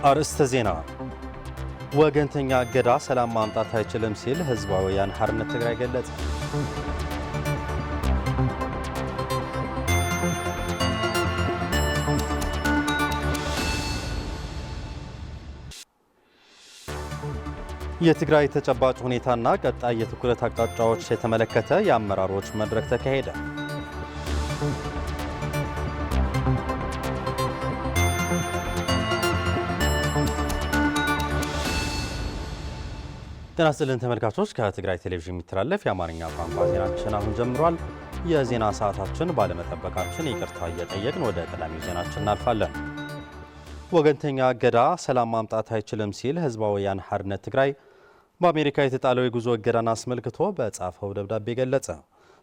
አርዕስተ ዜና። ወገንተኛ እገዳ ሰላም ማምጣት አይችልም ሲል ህዝባዊ ወያነ ሓርነት ትግራይ ገለጸ። የትግራይ ተጨባጭ ሁኔታና ቀጣይ የትኩረት አቅጣጫዎች የተመለከተ የአመራሮች መድረክ ተካሄደ። ጤና ይስጥልን ተመልካቾች፣ ከትግራይ ቴሌቪዥን የሚተላለፍ የአማርኛ ቋንቋ ዜናችን አሁን ጀምሯል። የዜና ሰዓታችን ባለመጠበቃችን ይቅርታ እየጠየቅን ወደ ቀዳሚው ዜናችን እናልፋለን። ወገንተኛ እገዳ ሰላም ማምጣት አይችልም ሲል ህዝባዊ ወያነ ሓርነት ትግራይ በአሜሪካ የተጣለው የጉዞ እገዳን አስመልክቶ በጻፈው ደብዳቤ ገለጸ።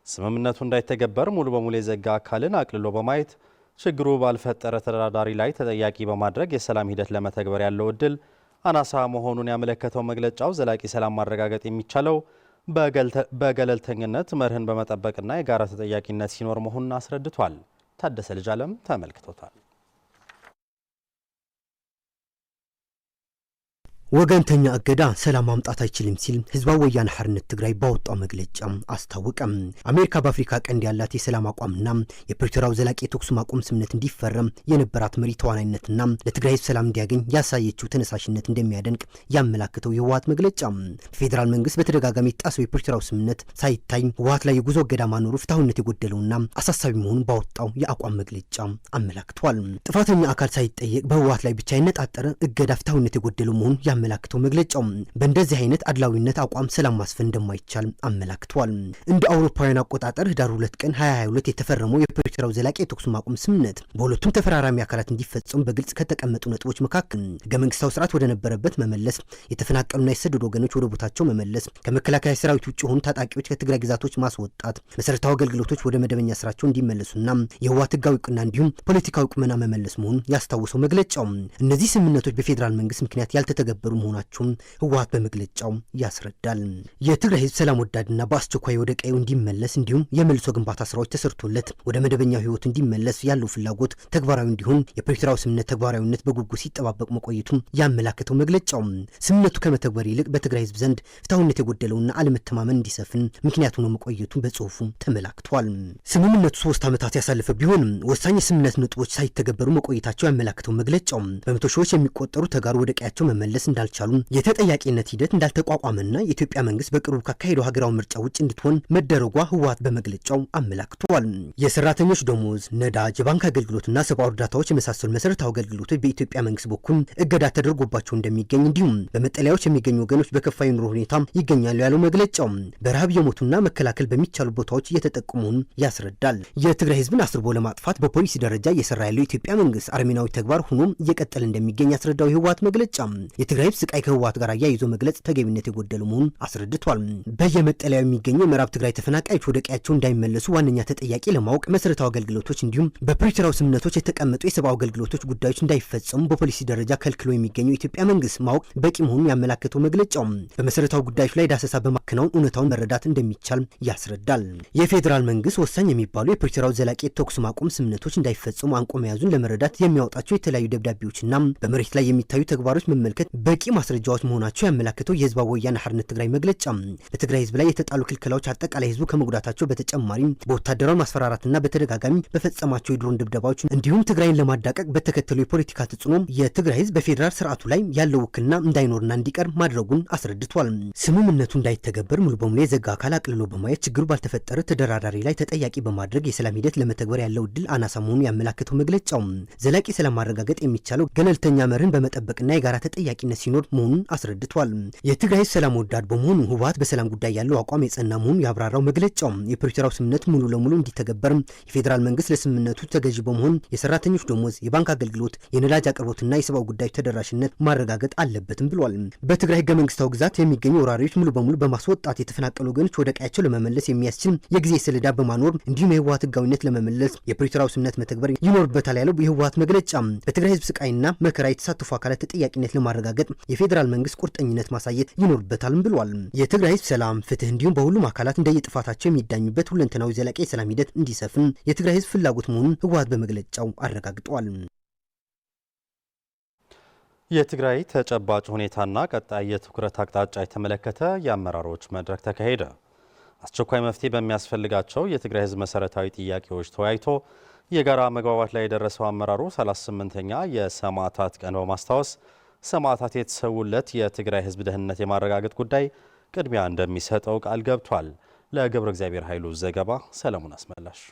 ስምምነቱ እንዳይተገበር ሙሉ በሙሉ የዘጋ አካልን አቅልሎ በማየት ችግሩ ባልፈጠረ ተደራዳሪ ላይ ተጠያቂ በማድረግ የሰላም ሂደት ለመተግበር ያለው እድል አናሳ መሆኑን ያመለከተው መግለጫው ዘላቂ ሰላም ማረጋገጥ የሚቻለው በገለልተኝነት መርህን በመጠበቅና የጋራ ተጠያቂነት ሲኖር መሆኑን አስረድቷል። ታደሰ ልጅ አለም ተመልክቶታል። ወገንተኛ እገዳ ሰላም ማምጣት አይችልም ሲል ህዝባዊ ወያነ ሓርነት ትግራይ ባወጣው መግለጫ አስታወቀም። አሜሪካ በአፍሪካ ቀንድ ያላት የሰላም አቋምና የፕሪቶሪያው ዘላቂ የተኩስ ማቆም ስምምነት እንዲፈረም የነበራት መሪ ተዋናይነትና ለትግራይ ህዝብ ሰላም እንዲያገኝ ያሳየችው ተነሳሽነት እንደሚያደንቅ ያመላክተው የህወሓት መግለጫ ፌዴራል መንግስት በተደጋጋሚ የጣሰው የፕሪቶሪያው ስምምነት ሳይታይ ህወሓት ላይ የጉዞ እገዳ ማኖሩ ፍትሐዊነት የጎደለውና አሳሳቢ መሆኑን ባወጣው የአቋም መግለጫ አመላክቷል። ጥፋተኛ አካል ሳይጠየቅ በህወሓት ላይ ብቻ የነጣጠረ እገዳ ፍትሐዊነት የጎደለው መሆኑን ያመላክተው መግለጫው በእንደዚህ አይነት አድላዊነት አቋም ሰላም ማስፈን እንደማይቻል አመላክቷል። እንደ አውሮፓውያን አቆጣጠር ህዳር 2 ቀን 2022 የተፈረመው የፕሪቶሪያው ዘላቂ የተኩስ ማቆም ስምምነት በሁለቱም ተፈራራሚ አካላት እንዲፈጸሙ በግልጽ ከተቀመጡ ነጥቦች መካከል ህገ መንግስታዊ ስርዓት ወደ ነበረበት መመለስ፣ የተፈናቀሉና የሰደዱ ወገኖች ወደ ቦታቸው መመለስ፣ ከመከላከያ ሰራዊት ውጭ የሆኑ ታጣቂዎች ከትግራይ ግዛቶች ማስወጣት፣ መሰረታዊ አገልግሎቶች ወደ መደበኛ ስራቸው እንዲመለሱና የህወሓት ህጋዊ እውቅና እንዲሁም ፖለቲካዊ ቁመና መመለስ መሆኑን ያስታወሰው መግለጫው እነዚህ ስምምነቶች በፌዴራል መንግስት ምክንያት ያልተተገበሩ መሆናቸውን ህወሓት በመግለጫው ያስረዳል። የትግራይ ህዝብ ሰላም ወዳድና በአስቸኳይ ወደ ቀዩ እንዲመለስ እንዲሁም የመልሶ ግንባታ ስራዎች ተሰርቶለት ወደ መደበኛው ህይወቱ እንዲመለስ ያለው ፍላጎት ተግባራዊ እንዲሆን የፕሪቶሪያው ስምምነት ተግባራዊነት በጉጉት ሲጠባበቅ መቆየቱን ያመላከተው መግለጫው ስምምነቱ ከመተግበር ይልቅ በትግራይ ህዝብ ዘንድ ፍትሐዊነት የጎደለውና አለመተማመን እንዲሰፍን ምክንያት ሆኖ መቆየቱን በጽሁፉ ተመላክቷል። ስምምነቱ 3 ዓመታት ያሳለፈ ቢሆንም ወሳኝ የስምምነት ነጥቦች ሳይተገበሩ መቆየታቸው ያመላክተው መግለጫው በመቶ ሺዎች የሚቆጠሩ ተጋሩ ወደ ቀያቸው መመለስ እንዳልቻሉ፣ የተጠያቂነት ሂደት እንዳልተቋቋመና የኢትዮጵያ መንግስት በቅርቡ ካካሄደው ሀገራዊ ምርጫ ውጭ እንድትሆን መደረጓ ህወሓት በመግለጫው አመላክቷል። የሰራተኞች ደሞዝ፣ ነዳጅ፣ የባንክ አገልግሎትና ሰብአዊ እርዳታዎች የመሳሰሉ መሰረታዊ አገልግሎቶች በኢትዮጵያ መንግስት በኩል እገዳ ተደርጎባቸው እንደሚገኝ እንዲሁም በመጠለያዎች የሚገኙ ወገኖች በከፋ የኑሮ ሁኔታ ይገኛሉ ያለው መግለጫው በረሃብ የሞቱና መከላከል በሚቻሉ ቦታዎች እየተጠቁ መሆኑን ያስረዳል። የትግራይ ህዝብን አስርቦ ለማጥፋት በፖሊሲ ደረጃ እየሰራ ያለው የኢትዮጵያ መንግስት አረመኔያዊ ተግባር ሆኖ እየቀጠለ እንደሚገኝ ያስረዳው የህወሓት መግለጫ የትግራይ ህዝብ ስቃይ ከህወሓት ጋር አያይዞ መግለጽ ተገቢነት የጎደለው መሆኑን አስረድቷል። በየመጠለያው የሚገኙ የምዕራብ ትግራይ ተፈናቃዮች ወደ ቀያቸው እንዳይመለሱ ዋነኛ ተጠያቂ ለማወቅ መሰረታዊ አገልግሎቶች እንዲሁም በፕሪቶሪያው ስምምነቶች የተቀመጡ የሰብአዊ አገልግሎቶች ጉዳዮች እንዳይፈጸሙ በፖሊሲ ደረጃ ከልክሎ የሚገኘው የኢትዮጵያ መንግስት ማወቅ በቂ መሆኑን ያመላከተው መግለጫው በመሰረታዊ ጉዳዮች ላይ ዳሰሳ በማከናወን እውነታውን መረዳት እንደሚቻል ያስረዳል። የፌዴራል መንግስት ወሳኝ የሚባሉ የፕሪቶሪያው ዘላቂ የተኩስ ማቆም ስምምነቶች እንዳይፈጸሙ አንቆ መያዙን ለመረዳት የሚያወጣቸው የተለያዩ ደብዳቤዎችና በመሬት ላይ የሚታዩ ተግባሮች መመልከት በቂ ማስረጃዎች መሆናቸው ያመላክተው የህዝባዊ ወያነ ሓርነት ትግራይ መግለጫ በትግራይ ህዝብ ላይ የተጣሉ ክልከላዎች አጠቃላይ ህዝቡ ከመጉዳታቸው በተጨማሪ በወታደራዊ ማስፈራራትና በተደጋጋሚ በፈጸማቸው የድሮን ድብደባዎች እንዲሁም ትግራይን ለማዳቀቅ በተከተሉ የፖለቲካ ተጽዕኖ የትግራይ ህዝብ በፌዴራል ስርዓቱ ላይ ያለው ውክልና እንዳይኖርና እንዲቀር ማድረጉን አስረድቷል። ስምምነቱ እንዳይተገበር ሙሉ በሙሉ የዘጋ አካል አቅልሎ በማየት ችግሩ ባልተፈጠረ ተደራዳሪ ላይ ተጠያቂ በማድረግ የሰላም ሂደት ለመተግበር ያለው እድል አናሳ መሆኑን ያመላክተው መግለጫው ዘላቂ ሰላም ማረጋገጥ የሚቻለው ገለልተኛ መርህን በመጠበቅና የጋራ ተጠያቂነት ሲኖር መሆኑን አስረድቷል። የትግራይ ህዝብ ሰላም ወዳድ በመሆኑ ህወሓት በሰላም ጉዳይ ያለው አቋም የጸና መሆኑን ያብራራው መግለጫው የፕሪቶሪያው ስምምነት ሙሉ ለሙሉ እንዲተገበር የፌዴራል መንግስት ለስምምነቱ ተገዢ በመሆን የሰራተኞች ደሞዝ፣ የባንክ አገልግሎት፣ የነዳጅ አቅርቦትና የሰብአዊ ጉዳዮች ተደራሽነት ማረጋገጥ አለበትም ብሏል። በትግራይ ህገ መንግስታዊ ግዛት የሚገኙ ወራሪዎች ሙሉ በሙሉ በማስወጣት የተፈናቀሉ ወገኖች ወደ ቀያቸው ለመመለስ የሚያስችል የጊዜ ሰሌዳ በማኖር እንዲሁም የህወሓት ህጋዊነት ለመመለስ የፕሪቶሪያው ስምምነት መተግበር ይኖርበታል ያለው የህወሓት መግለጫ በትግራይ ህዝብ ስቃይና መከራ የተሳተፉ አካላት ተጠያቂነት ለማረጋገጥ የፌዴራል መንግስት ቁርጠኝነት ማሳየት ይኖርበታልም ብሏል። የትግራይ ህዝብ ሰላም፣ ፍትህ እንዲሁም በሁሉም አካላት እንደየጥፋታቸው የሚዳኙበት ሁለንተናዊ ዘላቂ የሰላም ሂደት እንዲሰፍን የትግራይ ህዝብ ፍላጎት መሆኑን ህወሓት በመግለጫው አረጋግጧል። የትግራይ ተጨባጭ ሁኔታና ቀጣይ የትኩረት አቅጣጫ የተመለከተ የአመራሮች መድረክ ተካሄደ። አስቸኳይ መፍትሄ በሚያስፈልጋቸው የትግራይ ሕዝብ መሰረታዊ ጥያቄዎች ተወያይቶ የጋራ መግባባት ላይ የደረሰው አመራሩ 38ኛ የሰማዕታት ቀን በማስታወስ ሰማዕታት የተሰዉለት የትግራይ ሕዝብ ደህንነት የማረጋገጥ ጉዳይ ቅድሚያ እንደሚሰጠው ቃል ገብቷል። ለገብረ እግዚአብሔር ኃይሉ ዘገባ ሰለሞን አስመላሽ።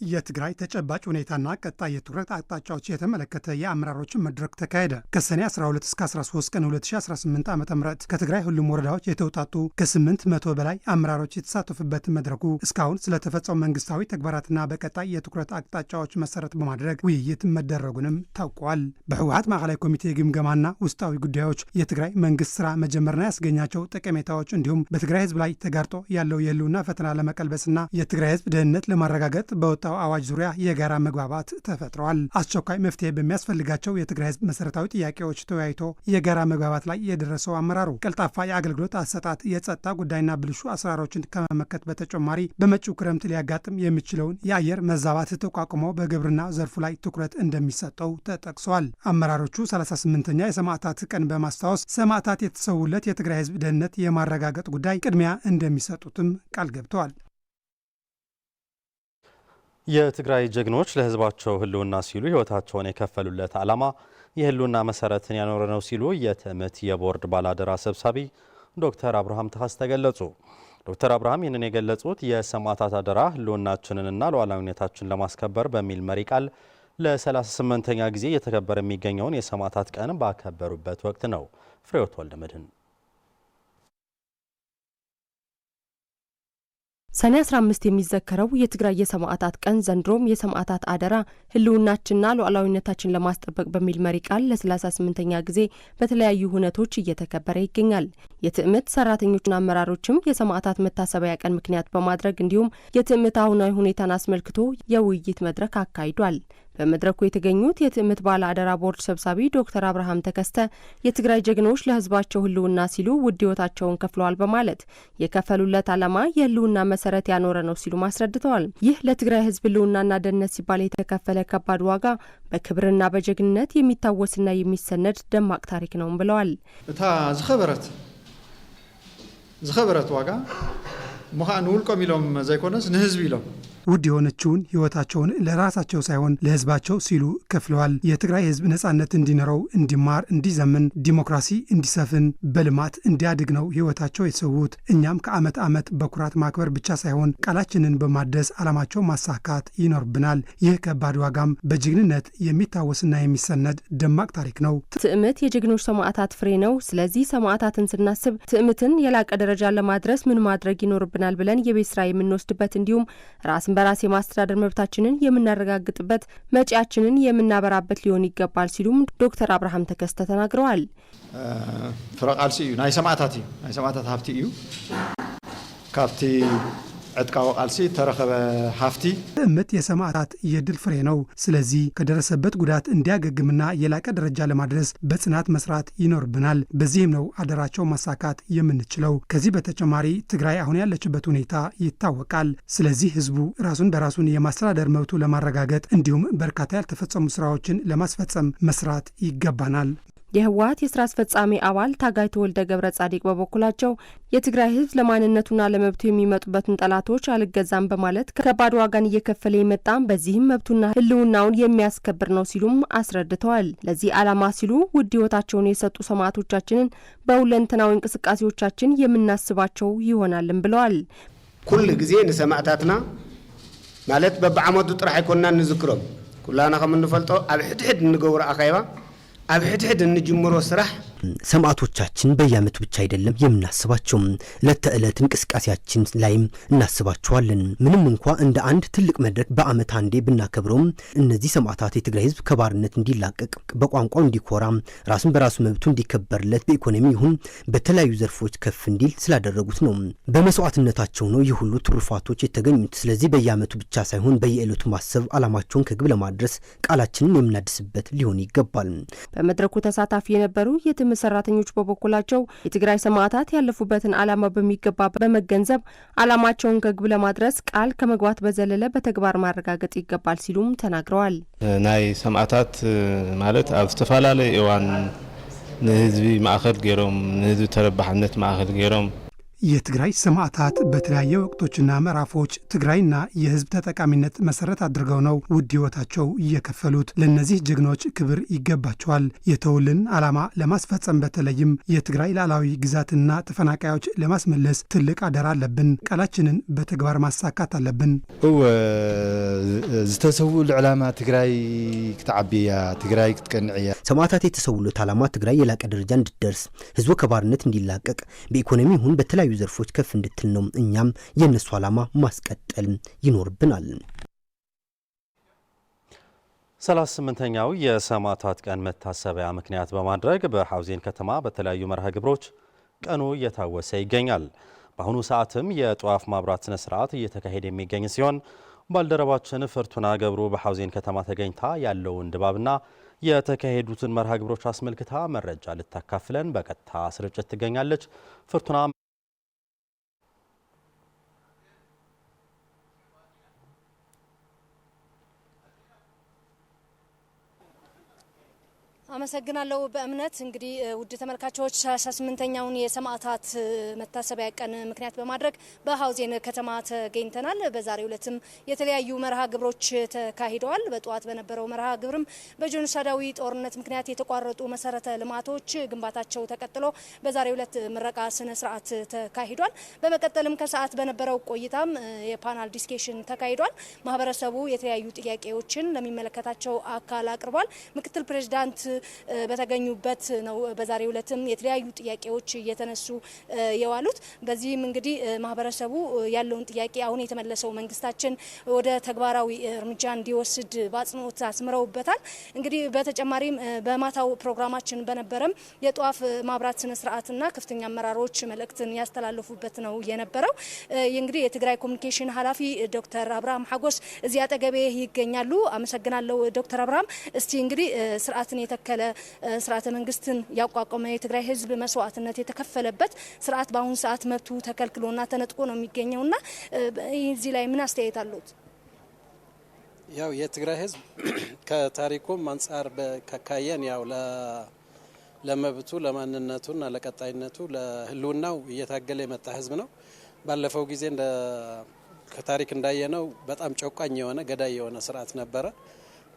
የትግራይ ተጨባጭ ሁኔታና ቀጣይ የትኩረት አቅጣጫዎች የተመለከተ የአመራሮች መድረክ ተካሄደ። ከሰኔ 12 እስከ 13 ቀን 2018 ዓ.ም ከትግራይ ሁሉም ወረዳዎች የተውጣጡ ከ800 በላይ አመራሮች የተሳተፉበት መድረኩ እስካሁን ስለተፈጸሙ መንግስታዊ ተግባራትና በቀጣይ የትኩረት አቅጣጫዎች መሰረት በማድረግ ውይይት መደረጉንም ታውቋል። በህወሓት ማዕከላዊ ኮሚቴ ግምገማና ውስጣዊ ጉዳዮች የትግራይ መንግስት ስራ መጀመርና ያስገኛቸው ጠቀሜታዎች እንዲሁም በትግራይ ህዝብ ላይ ተጋርጦ ያለው የህልውና ፈተና ለመቀልበስና የትግራይ ህዝብ ደህንነት ለማረጋገጥ በወጣው አዋጅ ዙሪያ የጋራ መግባባት ተፈጥሯል። አስቸኳይ መፍትሄ በሚያስፈልጋቸው የትግራይ ህዝብ መሰረታዊ ጥያቄዎች ተወያይቶ የጋራ መግባባት ላይ የደረሰው አመራሩ ቀልጣፋ የአገልግሎት አሰጣጥ፣ የጸጥታ ጉዳይና ብልሹ አሰራሮችን ከመመከት በተጨማሪ በመጪው ክረምት ሊያጋጥም የሚችለውን የአየር መዛባት ተቋቁሞ በግብርና ዘርፉ ላይ ትኩረት እንደሚሰጠው ተጠቅሷል። አመራሮቹ 38ኛ የሰማዕታት ቀን በማስታወስ ሰማዕታት የተሰዉለት የትግራይ ህዝብ ደህንነት የማረጋገጥ ጉዳይ ቅድሚያ እንደሚሰጡትም ቃል ገብተዋል። የትግራይ ጀግኖች ለህዝባቸው ህልውና ሲሉ ህይወታቸውን የከፈሉለት ዓላማ የህልውና መሰረትን ያኖረ ነው ሲሉ የትዕምት የቦርድ ባላደራ ሰብሳቢ ዶክተር አብርሃም ተካስተ ገለጹ። ዶክተር አብርሃም ይህንን የገለጹት የሰማዕታት አደራ ህልውናችንንና ሉዓላዊነታችንን ለማስከበር በሚል መሪ ቃል ለ38ኛ ጊዜ እየተከበረ የሚገኘውን የሰማዕታት ቀን ባከበሩበት ወቅት ነው። ፍሬዎት ወልደመድህን ሰኔ 15 የሚዘከረው የትግራይ የሰማዕታት ቀን ዘንድሮም የሰማዕታት አደራ ህልውናችንና ሉዓላዊነታችን ለማስጠበቅ በሚል መሪ ቃል ለ38ኛ ጊዜ በተለያዩ ሁነቶች እየተከበረ ይገኛል። የትዕምት ሰራተኞችና አመራሮችም የሰማዕታት መታሰቢያ ቀን ምክንያት በማድረግ እንዲሁም የትዕምት አሁናዊ ሁኔታን አስመልክቶ የውይይት መድረክ አካሂዷል። በመድረኩ የተገኙት የትዕምት ባለ አደራ ቦርድ ሰብሳቢ ዶክተር አብርሃም ተከስተ የትግራይ ጀግኖች ለህዝባቸው ህልውና ሲሉ ውድ ህይወታቸውን ከፍለዋል በማለት የከፈሉለት ዓላማ የህልውና መሰረት ያኖረ ነው ሲሉ አስረድተዋል። ይህ ለትግራይ ህዝብ ህልውናና ደህንነት ሲባል የተከፈለ ከባድ ዋጋ በክብርና በጀግንነት የሚታወስና የሚሰነድ ደማቅ ታሪክ ነው ብለዋል። እታ ዝኸበረት ዋጋ ሙኻን ውልቆም ኢሎም ዘይኮነስ ንህዝብ ኢሎም ውድ የሆነችውን ህይወታቸውን ለራሳቸው ሳይሆን ለህዝባቸው ሲሉ ከፍለዋል። የትግራይ ህዝብ ነጻነት እንዲኖረው፣ እንዲማር፣ እንዲዘምን፣ ዲሞክራሲ እንዲሰፍን፣ በልማት እንዲያድግ ነው ህይወታቸው የተሰዉት። እኛም ከዓመት ዓመት በኩራት ማክበር ብቻ ሳይሆን ቃላችንን በማደስ ዓላማቸው ማሳካት ይኖርብናል። ይህ ከባድ ዋጋም በጀግንነት የሚታወስና የሚሰነድ ደማቅ ታሪክ ነው። ትዕምት የጀግኖች ሰማዕታት ፍሬ ነው። ስለዚህ ሰማዕታትን ስናስብ ትዕምትን የላቀ ደረጃ ለማድረስ ምን ማድረግ ይኖርብናል ብለን የቤት ስራ የምንወስድበት እንዲሁም ራስን በራስ የማስተዳደር መብታችንን የምናረጋግጥበት መጪያችንን የምናበራበት ሊሆን ይገባል ሲሉም ዶክተር አብርሃም ተከስተ ተናግረዋል። ፍረቃልሲ እዩ ናይ ሰማዕታት ሃብቲ እዩ ካብቲ ዕጥቃዊ ቃልሲ ተረኸበ ሃፍቲ ትዕምት የሰማዕታት የድል ፍሬ ነው። ስለዚህ ከደረሰበት ጉዳት እንዲያገግምና የላቀ ደረጃ ለማድረስ በጽናት መስራት ይኖርብናል። በዚህም ነው አደራቸው ማሳካት የምንችለው። ከዚህ በተጨማሪ ትግራይ አሁን ያለችበት ሁኔታ ይታወቃል። ስለዚህ ህዝቡ ራሱን በራሱን የማስተዳደር መብቱ ለማረጋገጥ እንዲሁም በርካታ ያልተፈጸሙ ስራዎችን ለማስፈጸም መስራት ይገባናል። የህወሓት የስራ አስፈጻሚ አባል ታጋይ ተወልደ ገብረ ጻዲቅ በበኩላቸው የትግራይ ህዝብ ለማንነቱና ለመብቱ የሚመጡበትን ጠላቶች አልገዛም በማለት ከባድ ዋጋን እየከፈለ የመጣም በዚህም መብቱና ህልውናውን የሚያስከብር ነው ሲሉም አስረድተዋል። ለዚህ ዓላማ ሲሉ ውድ ህይወታቸውን የሰጡ ሰማዕቶቻችንን በሁለንተናዊ እንቅስቃሴዎቻችን የምናስባቸው ይሆናልም ብለዋል። ኩል ጊዜ ንሰማዕታትና ማለት በበዓመቱ ጥራሕ አይኮንና ንዝክሮም ኩላና ከምንፈልጦ ኣብ ሕድሕድ ንገብሮ አካይባ ኣብ ሕድሕድ እንጅምሮ ስራሕ ሰማዕቶቻችን በየዓመቱ ብቻ አይደለም የምናስባቸው፣ ለተዕለት እንቅስቃሴያችን ላይም እናስባቸዋለን። ምንም እንኳ እንደ አንድ ትልቅ መድረክ በዓመት አንዴ ብናከብረውም እነዚህ ሰማዕታት የትግራይ ህዝብ ከባርነት እንዲላቀቅ፣ በቋንቋው እንዲኮራ፣ ራሱን በራሱ መብቱ እንዲከበርለት፣ በኢኮኖሚ ይሁን በተለያዩ ዘርፎች ከፍ እንዲል ስላደረጉት ነው። በመስዋዕትነታቸው ነው ይህ ሁሉ ትሩፋቶች የተገኙት። ስለዚህ በየዓመቱ ብቻ ሳይሆን በየዕለቱ ማሰብ፣ ዓላማቸውን ከግብ ለማድረስ ቃላችንን የምናድስበት ሊሆን ይገባል። በመድረኩ ተሳታፊ የነበሩ የትምህርት አምስት ሰራተኞች በበኩላቸው የትግራይ ሰማዕታት ያለፉበትን ዓላማ በሚገባ በመገንዘብ ዓላማቸውን ከግብ ለማድረስ ቃል ከመግባት በዘለለ በተግባር ማረጋገጥ ይገባል ሲሉም ተናግረዋል። ናይ ሰማዕታት ማለት ኣብ ዝተፈላለዩ እዋን ንህዝቢ ማእከል ገይሮም ንህዝቢ ተረባሕነት ማእከል ገይሮም የትግራይ ሰማዕታት በተለያየ ወቅቶችና ምዕራፎች ትግራይና የህዝብ ተጠቃሚነት መሰረት አድርገው ነው ውድ ህይወታቸው እየከፈሉት። ለነዚህ ጀግኖች ክብር ይገባቸዋል። የተውልን ዓላማ ለማስፈጸም በተለይም የትግራይ ሉዓላዊ ግዛትና ተፈናቃዮች ለማስመለስ ትልቅ አደራ አለብን። ቃላችንን በተግባር ማሳካት አለብን። ዝተሰውሉ ዓላማ ትግራይ ክትዓብያ ትግራይ ክትቀንዕያ ሰማዕታት የተሰውሉት ዓላማ ትግራይ የላቀ ደረጃ እንድትደርስ ህዝቡ ከባርነት እንዲላቀቅ በኢኮኖሚ ይሁን በተለያዩ ዘርፎች ከፍ እንድትል ነው። እኛም የነሱ ዓላማ ማስቀጠል ይኖርብናል። 38ኛው የሰማዕታት ቀን መታሰቢያ ምክንያት በማድረግ በሐውዜን ከተማ በተለያዩ መርሃ ግብሮች ቀኑ እየታወሰ ይገኛል። በአሁኑ ሰዓትም የጧፍ ማብራት ስነ ስርዓት እየተካሄደ የሚገኝ ሲሆን ባልደረባችን ፍርቱና ገብሩ በሐውዜን ከተማ ተገኝታ ያለውን ድባብና የተካሄዱትን መርሃ ግብሮች አስመልክታ መረጃ ልታካፍለን በቀጥታ ስርጭት ትገኛለች። ፍርቱና አመሰግናለሁ። በእምነት እንግዲህ ውድ ተመልካቾች 38ኛውን የሰማዕታት መታሰቢያ ቀን ምክንያት በማድረግ በሐውዜን ከተማ ተገኝተናል። በዛሬው ዕለትም የተለያዩ መርሃ ግብሮች ተካሂደዋል። በጠዋት በነበረው መርሃ ግብርም በጄኖሳይዳዊ ጦርነት ምክንያት የተቋረጡ መሰረተ ልማቶች ግንባታቸው ተቀጥሎ በዛሬው ዕለት ምረቃ ስነ ስርዓት ተካሂዷል። በመቀጠልም ከሰዓት በነበረው ቆይታም የፓናል ዲስከሽን ተካሂዷል። ማህበረሰቡ የተለያዩ ጥያቄዎችን ለሚመለከታቸው አካል አቅርቧል። ምክትል ፕሬዝዳንት በተገኙበት ነው በዛሬው ዕለትም የተለያዩ ጥያቄዎች እየተነሱ የዋሉት። በዚህም እንግዲህ ማህበረሰቡ ያለውን ጥያቄ አሁን የተመለሰው መንግስታችን ወደ ተግባራዊ እርምጃ እንዲወስድ በአጽንኦት አስምረውበታል። እንግዲህ በተጨማሪም በማታው ፕሮግራማችን በነበረም የጧፍ ማብራት ስነ ስርዓትና ከፍተኛ አመራሮች መልእክትን ያስተላልፉበት ነው የነበረው። እንግዲህ የትግራይ ኮሙኒኬሽን ኃላፊ ዶክተር አብርሃም ሐጎስ እዚህ አጠገቤ ይገኛሉ። አመሰግናለሁ ዶክተር አብርሃም። እስቲ እንግዲህ ስርዓትን የተከለ ስርዓተ መንግስትን ያቋቋመ የትግራይ ህዝብ መስዋዕትነት የተከፈለበት ስርዓት በአሁኑ ሰዓት መብቱ ተከልክሎና ተነጥቆ ነው የሚገኘውና እዚህ ላይ ምን አስተያየት አሉት? ያው የትግራይ ህዝብ ከታሪኩም አንጻር ከካየን ያው ለመብቱ ለማንነቱና ለቀጣይነቱ ለህልውናው እየታገለ የመጣ ህዝብ ነው። ባለፈው ጊዜ ከታሪክ እንዳየነው በጣም ጨቋኝ የሆነ ገዳይ የሆነ ስርዓት ነበረ።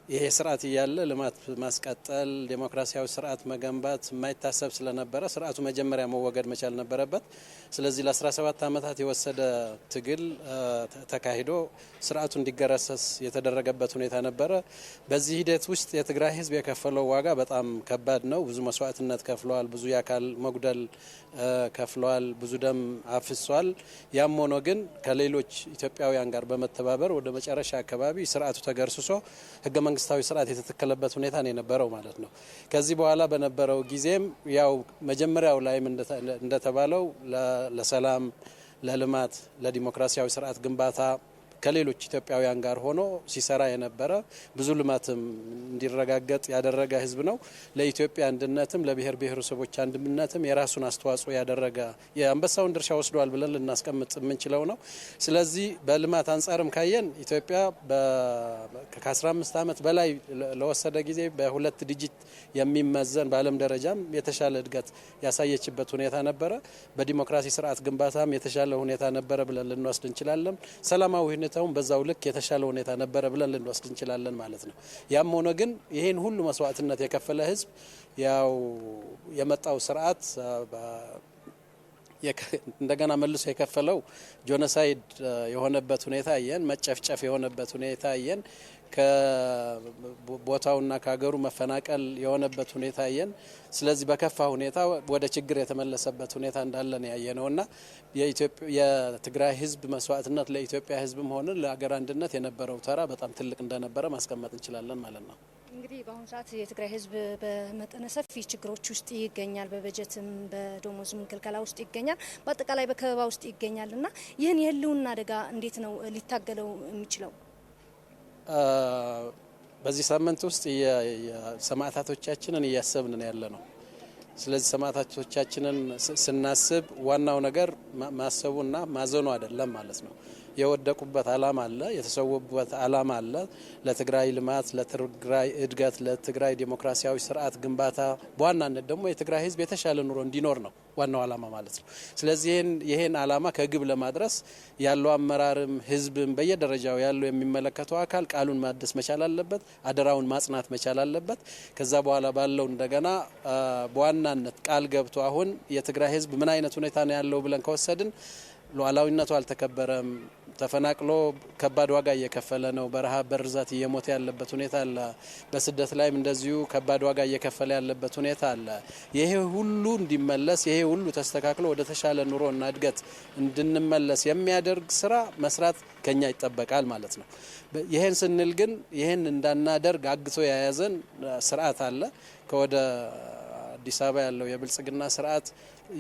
ይሄ ስርዓት እያለ ልማት ማስቀጠል ዴሞክራሲያዊ ስርዓት መገንባት የማይታሰብ ስለነበረ ስርዓቱ መጀመሪያ መወገድ መቻል ነበረበት። ስለዚህ ለ17 ዓመታት የወሰደ ትግል ተካሂዶ ስርዓቱ እንዲገረሰስ የተደረገበት ሁኔታ ነበረ። በዚህ ሂደት ውስጥ የትግራይ ህዝብ የከፈለው ዋጋ በጣም ከባድ ነው። ብዙ መስዋዕትነት ከፍለዋል። ብዙ የአካል መጉደል ከፍለዋል። ብዙ ደም አፍሷል። ያም ሆኖ ግን ከሌሎች ኢትዮጵያውያን ጋር በመተባበር ወደ መጨረሻ አካባቢ ስርዓቱ ተገርስሶ ህገ መንግስታዊ ስርዓት የተተከለበት ሁኔታ ነው የነበረው ማለት ነው። ከዚህ በኋላ በነበረው ጊዜም ያው መጀመሪያው ላይም እንደተባለው ለሰላም፣ ለልማት፣ ለዲሞክራሲያዊ ስርዓት ግንባታ ከሌሎች ኢትዮጵያውያን ጋር ሆኖ ሲሰራ የነበረ ብዙ ልማትም እንዲረጋገጥ ያደረገ ህዝብ ነው። ለኢትዮጵያ አንድነትም ለብሔር ብሔረሰቦች አንድነትም የራሱን አስተዋጽኦ ያደረገ የአንበሳውን ድርሻ ወስዷል ብለን ልናስቀምጥ የምንችለው ነው። ስለዚህ በልማት አንጻርም ካየን ኢትዮጵያ ከ15 ዓመት በላይ ለወሰደ ጊዜ በሁለት ዲጂት የሚመዘን በዓለም ደረጃም የተሻለ እድገት ያሳየችበት ሁኔታ ነበረ። በዲሞክራሲ ስርዓት ግንባታም የተሻለ ሁኔታ ነበረ ብለን ልንወስድ እንችላለን። ሰላማዊ ሁኔታውን በዛው ልክ የተሻለ ሁኔታ ነበረ ብለን ልንወስድ እንችላለን ማለት ነው። ያም ሆነ ግን ይሄን ሁሉ መስዋዕትነት የከፈለ ህዝብ ያው የመጣው ስርዓት እንደገና መልሶ የከፈለው ጄኖሳይድ የሆነበት ሁኔታ አየን። መጨፍጨፍ የሆነበት ሁኔታ አየን። ከቦታውና ከሀገሩ መፈናቀል የሆነበት ሁኔታ አየን። ስለዚህ በከፋ ሁኔታ ወደ ችግር የተመለሰበት ሁኔታ እንዳለን ያየነውና የትግራይ ህዝብ መስዋዕትነት ለኢትዮጵያ ህዝብም ሆነ ለሀገር አንድነት የነበረው ተራ በጣም ትልቅ እንደነበረ ማስቀመጥ እንችላለን ማለት ነው። እንግዲህ በአሁኑ ሰዓት የትግራይ ህዝብ በመጠነ ሰፊ ችግሮች ውስጥ ይገኛል። በበጀትም በደሞዝም ክልከላ ውስጥ ይገኛል። በአጠቃላይ በከበባ ውስጥ ይገኛልና ይህን የህልውና አደጋ እንዴት ነው ሊታገለው የሚችለው? በዚህ ሳምንት ውስጥ ሰማዕታቶቻችንን እያሰብን ያለ ነው። ስለዚህ ሰማዕታቶቻችንን ስናስብ ዋናው ነገር ማሰቡና ማዘኑ አይደለም ማለት ነው። የወደቁበት ዓላማ አለ፣ የተሰዉበት ዓላማ አለ። ለትግራይ ልማት፣ ለትግራይ እድገት፣ ለትግራይ ዲሞክራሲያዊ ስርዓት ግንባታ በዋናነት ደግሞ የትግራይ ህዝብ የተሻለ ኑሮ እንዲኖር ነው ዋናው ዓላማ ማለት ነው። ስለዚህ ይሄን ዓላማ ከግብ ለማድረስ ያለው አመራርም ህዝብም በየደረጃው ያለው የሚመለከተው አካል ቃሉን ማደስ መቻል አለበት፣ አደራውን ማጽናት መቻል አለበት። ከዛ በኋላ ባለው እንደገና በዋናነት ቃል ገብቶ አሁን የትግራይ ህዝብ ምን አይነት ሁኔታ ነው ያለው ብለን ከወሰድን ሉዓላዊነቱ አልተከበረም፣ ተፈናቅሎ ከባድ ዋጋ እየከፈለ ነው፣ በረሃብ በርዛት እየሞተ ያለበት ሁኔታ አለ፣ በስደት ላይም እንደዚሁ ከባድ ዋጋ እየከፈለ ያለበት ሁኔታ አለ። ይሄ ሁሉ እንዲመለስ ይሄ ሁሉ ተስተካክሎ ወደ ተሻለ ኑሮና እድገት እንድንመለስ የሚያደርግ ስራ መስራት ከኛ ይጠበቃል ማለት ነው። ይሄን ስንል ግን ይሄን እንዳናደርግ አግቶ የያዘን ስርዓት አለ። ከወደ አዲስ አበባ ያለው የብልጽግና ስርዓት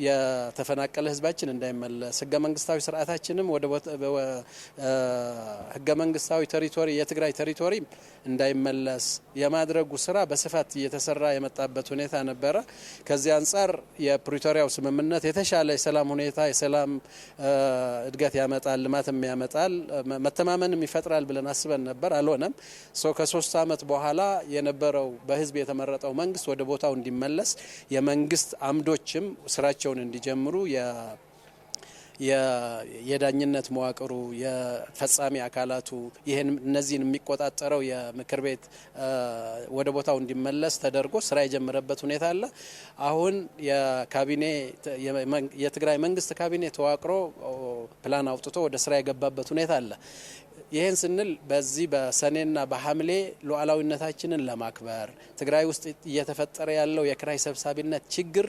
የተፈናቀለ ህዝባችን እንዳይመለስ ህገ መንግስታዊ ስርዓታችንም ወደ ህገ መንግስታዊ ቴሪቶሪ የትግራይ ቴሪቶሪ እንዳይመለስ የማድረጉ ስራ በስፋት እየተሰራ የመጣበት ሁኔታ ነበረ። ከዚህ አንጻር የፕሪቶሪያው ስምምነት የተሻለ የሰላም ሁኔታ የሰላም እድገት ያመጣል፣ ልማትም ያመጣል፣ መተማመንም ይፈጥራል ብለን አስበን ነበር። አልሆነም። ከ3 ዓመት በኋላ የነበረው በህዝብ የተመረጠው መንግስት ወደ ቦታው እንዲመለስ የመንግስት አምዶችም ስራቸውን እንዲጀምሩ የዳኝነት መዋቅሩ የፈጻሚ አካላቱ እነዚህን የሚቆጣጠረው የምክር ቤት ወደ ቦታው እንዲመለስ ተደርጎ ስራ የጀመረበት ሁኔታ አለ። አሁን የትግራይ መንግስት ካቢኔ ተዋቅሮ ፕላን አውጥቶ ወደ ስራ የገባበት ሁኔታ አለ። ይህን ስንል በዚህ በሰኔና በሐምሌ ሉዓላዊነታችንን ለማክበር ትግራይ ውስጥ እየተፈጠረ ያለው የክራይ ሰብሳቢነት ችግር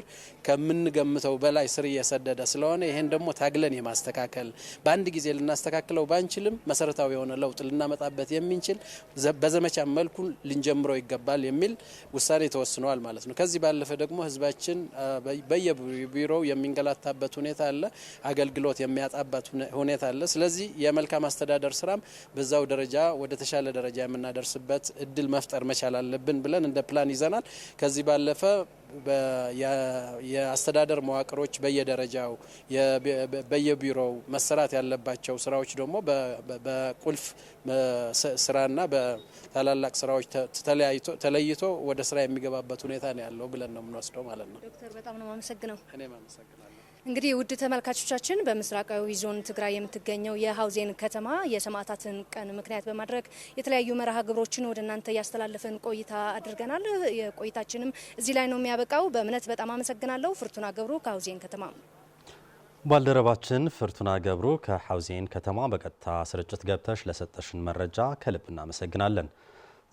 ከምንገምተው በላይ ስር እየሰደደ ስለሆነ ይህን ደግሞ ታግለን የማስተካከል በአንድ ጊዜ ልናስተካክለው ባንችልም መሰረታዊ የሆነ ለውጥ ልናመጣበት የምንችል በዘመቻ መልኩ ልንጀምረው ይገባል የሚል ውሳኔ ተወስኗል ማለት ነው። ከዚህ ባለፈ ደግሞ ህዝባችን በየቢሮው የሚንገላታበት ሁኔታ አለ፣ አገልግሎት የሚያጣበት ሁኔታ አለ። ስለዚህ የመልካም አስተዳደር ስራም በዛው ደረጃ ወደ ተሻለ ደረጃ የምናደርስበት እድል መፍጠር መቻል አለብን ብለን እንደ ፕላን ይዘናል። ከዚህ ባለፈ የአስተዳደር መዋቅሮች በየደረጃው በየቢሮው መሰራት ያለባቸው ስራዎች ደግሞ በቁልፍ ስራና በታላላቅ ስራዎች ተለይቶ ወደ ስራ የሚገባበት ሁኔታ ነው ያለው ብለን ነው የምንወስደው ማለት ነው። ዶክተር በጣም ነው የማመሰግነው። እኔም አመሰግናለሁ። እንግዲህ ውድ ተመልካቾቻችን በምስራቃዊ ዞን ትግራይ የምትገኘው የሀውዜን ከተማ የሰማዕታትን ቀን ምክንያት በማድረግ የተለያዩ መርሃ ግብሮችን ወደ እናንተ እያስተላለፍን ቆይታ አድርገናል። የቆይታችንም እዚህ ላይ ነው የሚያበቃው። በእምነት በጣም አመሰግናለሁ። ፍርቱና ገብሩ ከሀውዜን ከተማ። ባልደረባችን ፍርቱና ገብሩ ከሀውዜን ከተማ በቀጥታ ስርጭት ገብተሽ ለሰጠሽን መረጃ ከልብ እናመሰግናለን።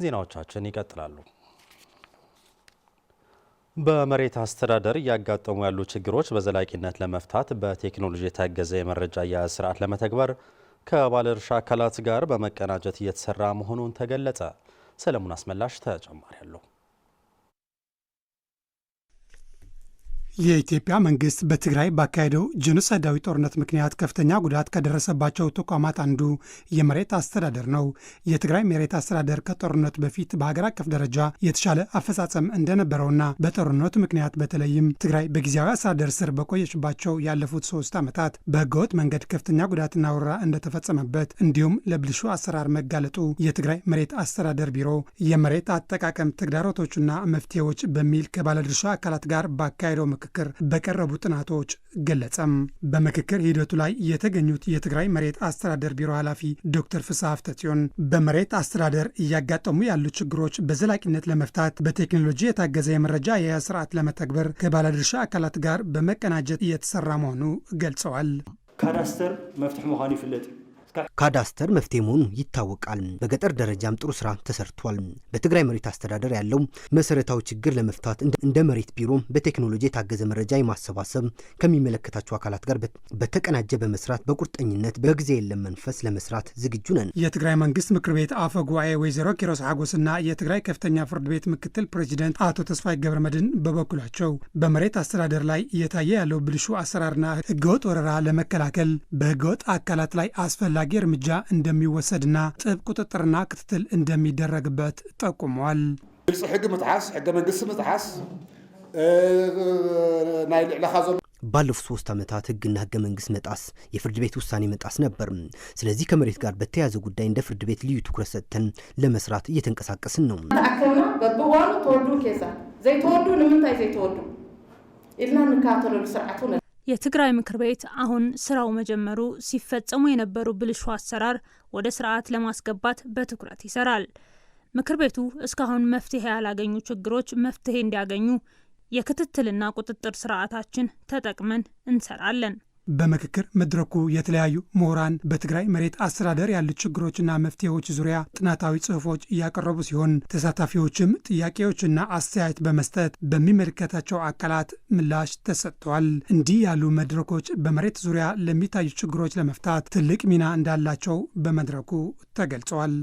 ዜናዎቻችን ይቀጥላሉ። በመሬት አስተዳደር እያጋጠሙ ያሉ ችግሮች በዘላቂነት ለመፍታት በቴክኖሎጂ የታገዘ የመረጃ አያያዝ ስርዓት ለመተግበር ከባለድርሻ አካላት ጋር በመቀናጀት እየተሰራ መሆኑን ተገለጸ። ሰለሞን አስመላሽ ተጨማሪ አለው። የኢትዮጵያ መንግስት በትግራይ ባካሄደው ጄኖሳይዳዊ ጦርነት ምክንያት ከፍተኛ ጉዳት ከደረሰባቸው ተቋማት አንዱ የመሬት አስተዳደር ነው። የትግራይ መሬት አስተዳደር ከጦርነቱ በፊት በሀገር አቀፍ ደረጃ የተሻለ አፈጻጸም እንደነበረውና በጦርነቱ ምክንያት በተለይም ትግራይ በጊዜያዊ አስተዳደር ስር በቆየችባቸው ያለፉት 3 ዓመታት በህገወጥ መንገድ ከፍተኛ ጉዳትና ወረራ እንደተፈጸመበት እንዲሁም ለብልሹ አሰራር መጋለጡ የትግራይ መሬት አስተዳደር ቢሮ የመሬት አጠቃቀም ተግዳሮቶችና መፍትሄዎች በሚል ከባለድርሻ አካላት ጋር ባካሄደው ምክክር በቀረቡ ጥናቶች ገለጸም። በምክክር ሂደቱ ላይ የተገኙት የትግራይ መሬት አስተዳደር ቢሮ ኃላፊ ዶክተር ፍስሐ ፍተጽዮን በመሬት አስተዳደር እያጋጠሙ ያሉ ችግሮች በዘላቂነት ለመፍታት በቴክኖሎጂ የታገዘ የመረጃ አያያዝ ስርዓት ለመተግበር ከባለድርሻ አካላት ጋር በመቀናጀት እየተሰራ መሆኑ ገልጸዋል። ካዳስተር መፍትሕ ምዃኑ ይፍለጥ። ካዳስተር መፍትሄ መሆኑ ይታወቃል። በገጠር ደረጃም ጥሩ ስራ ተሰርቷል። በትግራይ መሬት አስተዳደር ያለው መሰረታዊ ችግር ለመፍታት እንደ መሬት ቢሮ በቴክኖሎጂ የታገዘ መረጃ የማሰባሰብ ከሚመለከታቸው አካላት ጋር በተቀናጀ በመስራት በቁርጠኝነት በጊዜ የለም መንፈስ ለመስራት ዝግጁ ነን። የትግራይ መንግስት ምክር ቤት አፈ ጉባኤ ወይዘሮ ኪሮስ ሐጎስና የትግራይ ከፍተኛ ፍርድ ቤት ምክትል ፕሬዚደንት አቶ ተስፋይ ገብረመድህን በበኩላቸው በመሬት አስተዳደር ላይ እየታየ ያለው ብልሹ አሰራርና ህገወጥ ወረራ ለመከላከል በህገወጥ አካላት ላይ አስፈላጊ እርምጃ እንደሚወሰድና ጥብቅ ቁጥጥርና ክትትል እንደሚደረግበት ጠቁመዋል። ግልጽ ሕግ ምጥሓስ ሕገ መንግስቲ ምጥሓስ ናይ ልዕለኻ ባለፉት 3 ዓመታት ህግና ህገ መንግስት መጣስ የፍርድ ቤት ውሳኔ መጣስ ነበር። ስለዚህ ከመሬት ጋር በተያያዘ ጉዳይ እንደ ፍርድ ቤት ልዩ ትኩረት ሰጥተን ለመስራት እየተንቀሳቀስን ነው። አከና በብዋኑ ተወዱ ኬዛ ዘይተወዱ ንምንታይ ዘይተወዱ ኢልና ንካተሉ ስርዓቱ የትግራይ ምክር ቤት አሁን ስራው መጀመሩ ሲፈጸሙ የነበሩ ብልሹ አሰራር ወደ ስርዓት ለማስገባት በትኩረት ይሰራል። ምክር ቤቱ እስካሁን መፍትሄ ያላገኙ ችግሮች መፍትሄ እንዲያገኙ የክትትልና ቁጥጥር ስርዓታችን ተጠቅመን እንሰራለን። በምክክር መድረኩ የተለያዩ ምሁራን በትግራይ መሬት አስተዳደር ያሉ ችግሮችና መፍትሄዎች ዙሪያ ጥናታዊ ጽሑፎች እያቀረቡ ሲሆን ተሳታፊዎችም ጥያቄዎችና አስተያየት በመስጠት በሚመለከታቸው አካላት ምላሽ ተሰጥቷል። እንዲህ ያሉ መድረኮች በመሬት ዙሪያ ለሚታዩ ችግሮች ለመፍታት ትልቅ ሚና እንዳላቸው በመድረኩ ተገልጿል።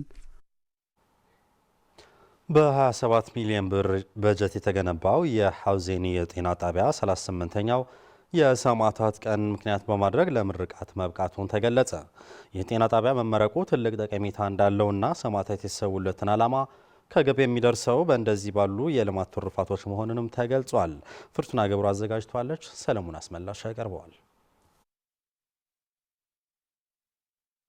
በ27 ሚሊዮን ብር በጀት የተገነባው የሐውዜን የጤና ጣቢያ 38ኛው የሰማዕታት ቀን ምክንያት በማድረግ ለምርቃት መብቃቱን ተገለጸ። የጤና ጣቢያ መመረቁ ትልቅ ጠቀሜታ እንዳለውና ሰማዕታት የተሰዉለትን ዓላማ ከግብ የሚደርሰው በእንደዚህ ባሉ የልማት ትሩፋቶች መሆኑንም ተገልጿል። ፍርቱና ገብሩ አዘጋጅቷለች። ሰለሞን አስመላሽ ያቀርበዋል።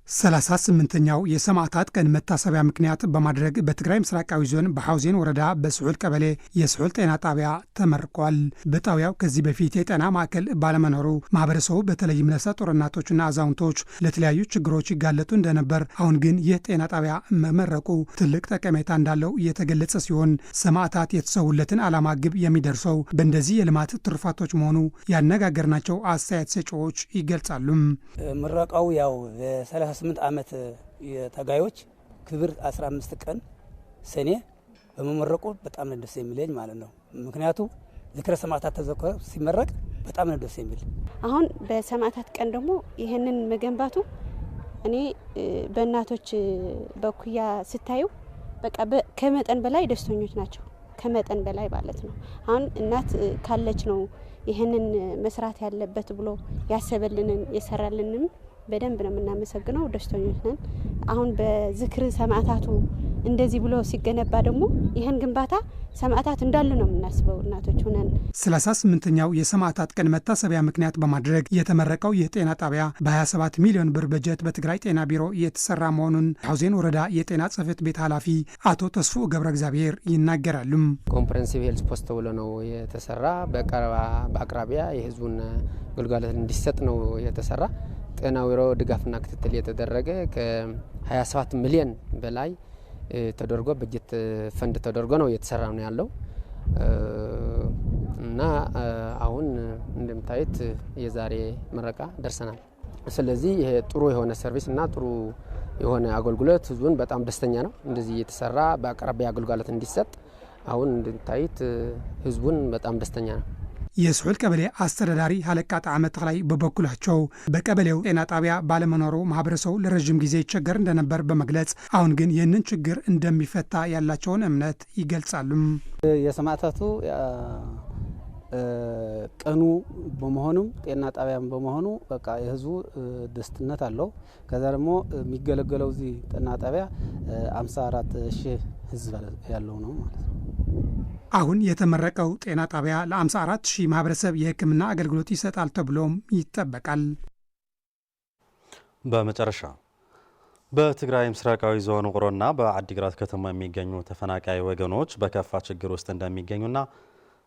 38ኛው የሰማዕታት ቀን መታሰቢያ ምክንያት በማድረግ በትግራይ ምስራቃዊ ዞን በሐውዜን ወረዳ በስዑል ቀበሌ የስዑል ጤና ጣቢያ ተመርቋል። በጣቢያው ከዚህ በፊት የጤና ማዕከል ባለመኖሩ ማህበረሰቡ በተለይም ነፍሰ ጡር እናቶችና አዛውንቶች ለተለያዩ ችግሮች ይጋለጡ እንደነበር፣ አሁን ግን ይህ ጤና ጣቢያ መመረቁ ትልቅ ጠቀሜታ እንዳለው እየተገለጸ ሲሆን ሰማዕታት የተሰዉለትን ዓላማ ግብ የሚደርሰው በእንደዚህ የልማት ትሩፋቶች መሆኑ ያነጋገርናቸው አስተያየት ሰጪዎች ይገልጻሉ። ምረቃው ያው 8 ዓመት የተጋዮች ክብር 15 ቀን ሰኔ በመመረቁ በጣም ነው ደስ የሚለኝ ማለት ነው። ምክንያቱ ዝክረ ሰማዕታት ተዘክሮ ሲመረቅ በጣም ነው ደስ የሚል። አሁን በሰማዕታት ቀን ደግሞ ይሄንን መገንባቱ እኔ በእናቶች በኩያ ስታዩ በቃ ከመጠን በላይ ደስተኞች ናቸው። ከመጠን በላይ ማለት ነው። አሁን እናት ካለች ነው ይሄንን መስራት ያለበት ብሎ ያሰበልንን የሰራልንም በደንብ ነው የምናመሰግነው። ደስተኞች ነን። አሁን በዝክር ሰማዕታቱ እንደዚህ ብሎ ሲገነባ ደግሞ ይህን ግንባታ ሰማዕታት እንዳሉ ነው የምናስበው እናቶች ሆነን። 38ኛው የሰማዕታት ቀን መታሰቢያ ምክንያት በማድረግ የተመረቀው ይህ ጤና ጣቢያ በ27 ሚሊዮን ብር በጀት በትግራይ ጤና ቢሮ የተሰራ መሆኑን ሐውዜን ወረዳ የጤና ጽሕፈት ቤት ኃላፊ አቶ ተስፉ ገብረ እግዚአብሔር ይናገራሉ። ኮምፕሬንሲቭ ሄልዝ ፖስት ተብሎ ነው የተሰራ። በአቅራቢያ የህዝቡን ግልጋሎት እንዲሰጥ ነው የተሰራ። ጤና ቢሮ ድጋፍና ክትትል የተደረገ ከ27 ሚሊዮን በላይ ተደርጎ በጀት ፈንድ ተደርጎ ነው የተሰራ ነው ያለው እና አሁን እንደምታዩት የዛሬ ምረቃ ደርሰናል። ስለዚህ ይሄ ጥሩ የሆነ ሰርቪስ እና ጥሩ የሆነ አገልግሎት ህዝቡን በጣም ደስተኛ ነው። እንደዚህ የተሰራ በአቅራቢያ አገልግሎት እንዲሰጥ አሁን እንደምታዩት ህዝቡን በጣም ደስተኛ ነው። የስዑል ቀበሌ አስተዳዳሪ ሀለቃ ጣዕመ ተክላይ በበኩላቸው በቀበሌው ጤና ጣቢያ ባለመኖሩ ማህበረሰቡ ለረዥም ጊዜ ይቸገር እንደነበር በመግለጽ አሁን ግን ይህንን ችግር እንደሚፈታ ያላቸውን እምነት ይገልጻሉ። የሰማዕታቱ ቀኑ በመሆኑም ጤና ጣቢያም በመሆኑ በቃ የህዝቡ ደስትነት አለው። ከዛ ደግሞ የሚገለገለው እዚህ ጤና ጣቢያ 54 ሺህ ህዝብ ያለው ነው ማለት ነው። አሁን የተመረቀው ጤና ጣቢያ ለ54 ሺህ ማህበረሰብ የሕክምና አገልግሎት ይሰጣል ተብሎም ይጠበቃል። በመጨረሻ በትግራይ ምስራቃዊ ዞን ውቅሮና በአዲግራት ከተማ የሚገኙ ተፈናቃይ ወገኖች በከፋ ችግር ውስጥ እንደሚገኙና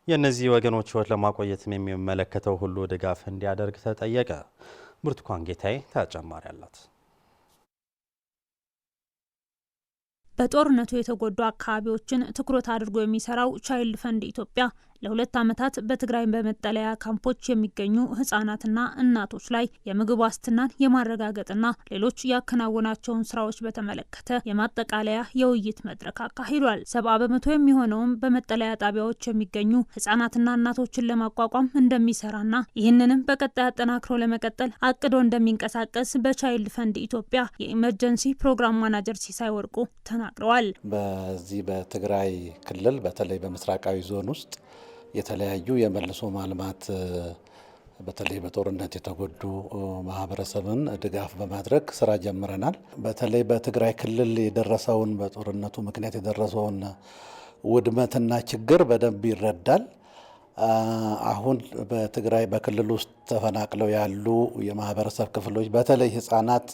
የእነዚህ ወገኖች ህይወት ለማቆየትም የሚመለከተው ሁሉ ድጋፍ እንዲያደርግ ተጠየቀ። ብርቱካን ጌታዬ ተጨማሪ አላት። በጦርነቱ የተጎዱ አካባቢዎችን ትኩረት አድርጎ የሚሰራው ቻይልድ ፈንድ ኢትዮጵያ ለ2 ዓመታት በትግራይ በመጠለያ ካምፖች የሚገኙ ህጻናትና እናቶች ላይ የምግብ ዋስትናን የማረጋገጥና ሌሎች ያከናወናቸውን ስራዎች በተመለከተ የማጠቃለያ የውይይት መድረክ አካሂዷል። 70% የሚሆነውም በመጠለያ ጣቢያዎች የሚገኙ ህጻናትና እናቶችን ለማቋቋም እንደሚሰራና ይህንንም በቀጣይ አጠናክሮ ለመቀጠል አቅዶ እንደሚንቀሳቀስ በቻይልድ ፈንድ ኢትዮጵያ የኢመርጀንሲ ፕሮግራም ማናጀር ሲሳይ ወርቁ ተናግረዋል። በዚህ በትግራይ ክልል በተለይ በምስራቃዊ ዞን ውስጥ የተለያዩ የመልሶ ማልማት በተለይ በጦርነት የተጎዱ ማህበረሰብን ድጋፍ በማድረግ ስራ ጀምረናል። በተለይ በትግራይ ክልል የደረሰውን በጦርነቱ ምክንያት የደረሰውን ውድመትና ችግር በደንብ ይረዳል። አሁን በትግራይ በክልል ውስጥ ተፈናቅለው ያሉ የማህበረሰብ ክፍሎች በተለይ ህፃናት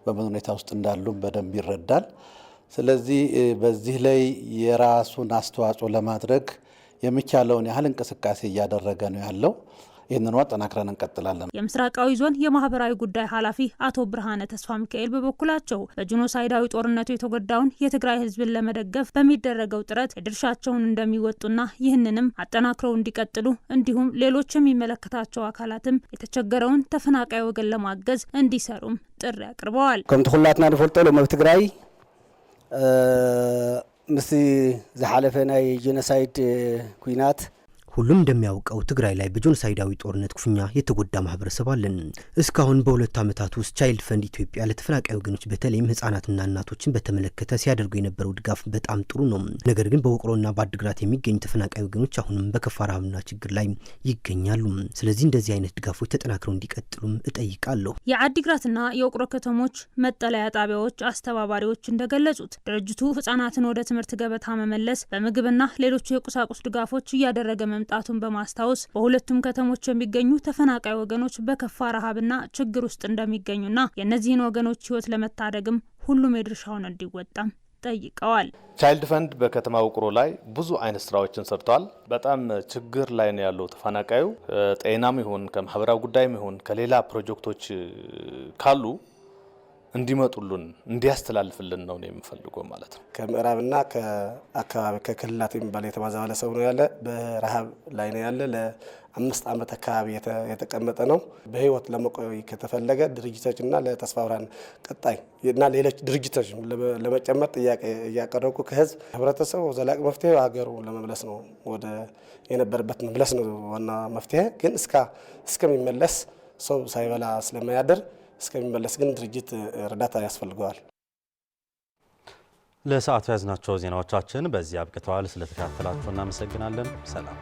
በምን ሁኔታ ውስጥ እንዳሉ በደንብ ይረዳል። ስለዚህ በዚህ ላይ የራሱን አስተዋጽኦ ለማድረግ የሚቻለውን ያህል እንቅስቃሴ እያደረገ ነው ያለው። ይህንኑ አጠናክረን እንቀጥላለን። የምስራቃዊ ዞን የማህበራዊ ጉዳይ ኃላፊ አቶ ብርሃነ ተስፋ ሚካኤል በበኩላቸው በጂኖሳይዳዊ ጦርነቱ የተጎዳውን የትግራይ ህዝብን ለመደገፍ በሚደረገው ጥረት የድርሻቸውን እንደሚወጡና ይህንንም አጠናክረው እንዲቀጥሉ እንዲሁም ሌሎች የሚመለከታቸው አካላትም የተቸገረውን ተፈናቃይ ወገን ለማገዝ እንዲሰሩም ጥሪ አቅርበዋል። ከምቲ ሁላትና ንፈልጦ ሎሚ ትግራይ ምስ ዝሓለፈ ናይ ጂኖሳይድ ኩናት ሁሉም እንደሚያውቀው ትግራይ ላይ በጂኖሳይዳዊ ጦርነት ክፉኛ የተጎዳ ማህበረሰብ አለን። እስካሁን በ2 ዓመታት ውስጥ ቻይልድ ፈንድ ኢትዮጵያ ለተፈናቃይ ወገኖች በተለይም ህጻናትና እናቶችን በተመለከተ ሲያደርጉ የነበረው ድጋፍ በጣም ጥሩ ነው። ነገር ግን በውቅሮና በአድግራት የሚገኙ ተፈናቃይ ወገኖች አሁንም በከፋ ረሃብና ችግር ላይ ይገኛሉ። ስለዚህ እንደዚህ አይነት ድጋፎች ተጠናክረው እንዲቀጥሉም እጠይቃለሁ። የአድግራትና የውቅሮ ከተሞች መጠለያ ጣቢያዎች አስተባባሪዎች እንደገለጹት ድርጅቱ ህጻናትን ወደ ትምህርት ገበታ መመለስ በምግብና ሌሎች የቁሳቁስ ድጋፎች እያደረገ መምጣቱን በማስታወስ በሁለቱም ከተሞች የሚገኙ ተፈናቃይ ወገኖች በከፋ ረሃብና ችግር ውስጥ እንደሚገኙና የእነዚህን ወገኖች ህይወት ለመታደግም ሁሉም የድርሻውን እንዲወጣም ጠይቀዋል። ቻይልድ ፈንድ በከተማ ውቅሮ ላይ ብዙ አይነት ስራዎችን ሰርቷል። በጣም ችግር ላይ ነው ያለው ተፈናቃዩ። ጤናም ይሁን ከማህበራዊ ጉዳይም ይሁን ከሌላ ፕሮጀክቶች ካሉ እንዲመጡልን እንዲያስተላልፍልን ነው የምፈልገው ማለት ነው። ከምዕራብና ከአካባቢ ከክልላት የሚባል የተባዛለ ሰው ነው ያለ በረሃብ ላይ ነው ያለ ለ5 ዓመት አካባቢ የተቀመጠ ነው። በህይወት ለመቆይ ከተፈለገ ድርጅቶችና ለተስፋ ብርሃን ቀጣይ እና ሌሎች ድርጅቶች ለመጨመር ጥያቄ እያቀረብኩ ከህዝብ ህብረተሰቡ ዘላቂ መፍትሄ ሀገሩ ለመመለስ ነው ወደ የነበረበት መመለስ ነው ዋና መፍትሄ። ግን እስከሚመለስ ሰው ሳይበላ ስለማያደር እስከሚመለስ ግን ድርጅት እርዳታ ያስፈልገዋል። ለሰዓቱ ያዝናቸው ዜናዎቻችን በዚህ አብቅተዋል። ስለተከታተላችሁ እናመሰግናለን። ሰላም